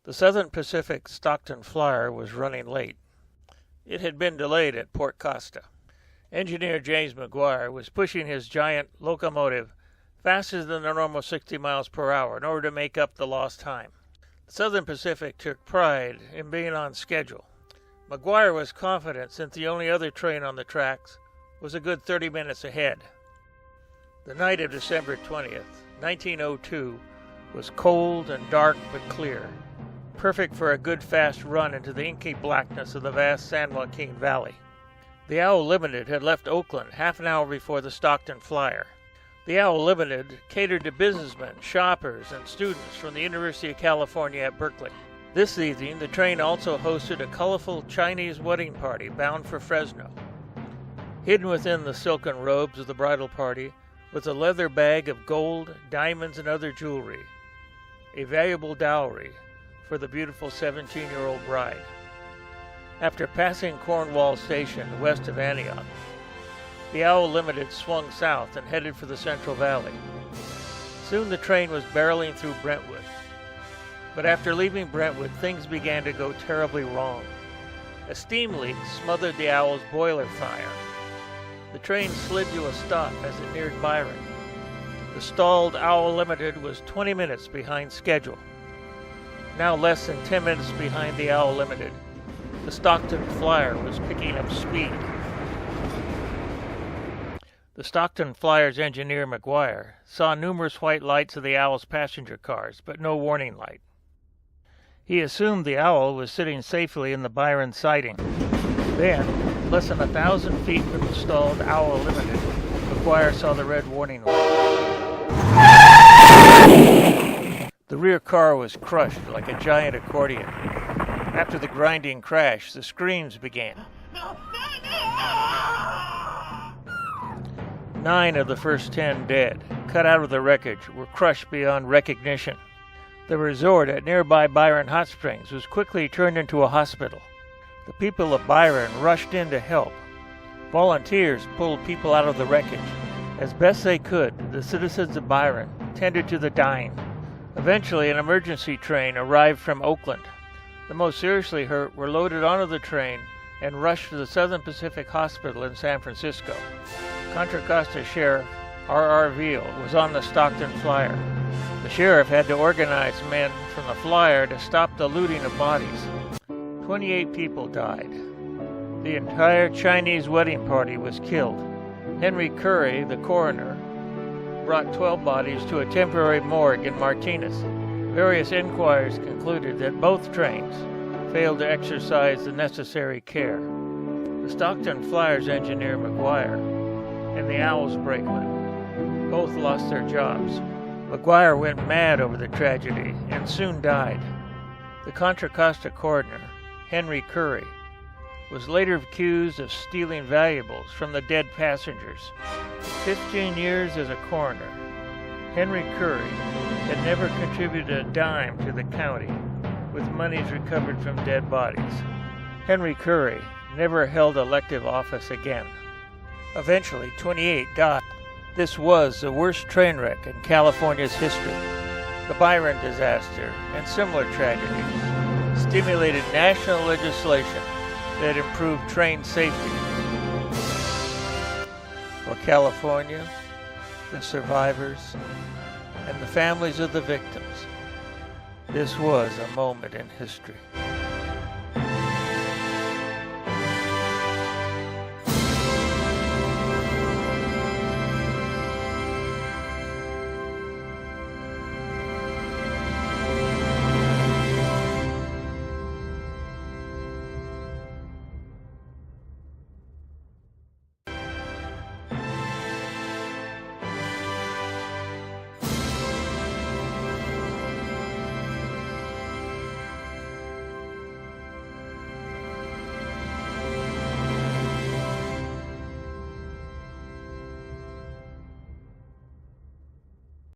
The Southern Pacific Stockton Flyer was running late. It had been delayed at Port Costa. Engineer James McGuire was pushing his giant locomotive faster than the normal 60 miles per hour in order to make up the lost time. The Southern Pacific took pride in being on schedule. McGuire was confident since the only other train on the tracks was a good 30 minutes ahead. The night of December 20th, 1902, was cold and dark but clear, perfect for a good fast run into the inky blackness of the vast San Joaquin Valley. The Owl Limited had left Oakland half an hour before the Stockton Flyer. The Owl Limited catered to businessmen, shoppers, and students from the University of California at Berkeley. This evening, the train also hosted a colorful Chinese wedding party bound for Fresno. Hidden within the silken robes of the bridal party was a leather bag of gold, diamonds, and other jewelry, a valuable dowry for the beautiful 17-year-old bride. After passing Cornwall Station west of Antioch, the Owl Limited swung south and headed for the Central Valley. Soon the train was barreling through Brentwood. But after leaving Brentwood, things began to go terribly wrong. A steam leak smothered the Owl's boiler fire. The train slid to a stop as it neared Byron. The stalled Owl Limited was 20 minutes behind schedule. Now less than 10 minutes behind the Owl Limited, the Stockton Flyer was picking up speed. The Stockton Flyer's engineer, McGuire, saw numerous white lights of the Owl's passenger cars, but no warning light. He assumed the Owl was sitting safely in the Byron siding. Then, less than 1,000 feet from the stalled Owl Limited, McGuire saw the red warning light. The rear car was crushed like a giant accordion. After the grinding crash, the screams began. 9 of the first 10 dead, cut out of the wreckage, were crushed beyond recognition. The resort at nearby Byron Hot Springs was quickly turned into a hospital. The people of Byron rushed in to help. Volunteers pulled people out of the wreckage. As best they could, the citizens of Byron tended to the dying. Eventually, an emergency train arrived from Oakland. The most seriously hurt were loaded onto the train and rushed to the Southern Pacific Hospital in San Francisco. Contra Costa Sheriff R.R. Veal was on the Stockton Flyer. The sheriff had to organize men from the flyer to stop the looting of bodies. 28 people died. The entire Chinese wedding party was killed. Henry Curry, the coroner, brought 12 bodies to a temporary morgue in Martinez. Various inquiries concluded that both trains failed to exercise the necessary care. The Stockton Flyer's engineer, McGuire, and the Owl's brakeman both lost their jobs. McGuire went mad over the tragedy and soon died. The Contra Costa coroner, Henry Curry, was later accused of stealing valuables from the dead passengers. 15 years as a coroner, Henry Curry had never contributed a dime to the county with monies recovered from dead bodies. Henry Curry never held elective office again. Eventually, 28 died. This was the worst train wreck in California's history. The Byron disaster and similar tragedies stimulated national legislation that improved train safety. For California, the survivors, and the families of the victims, this was a moment in history.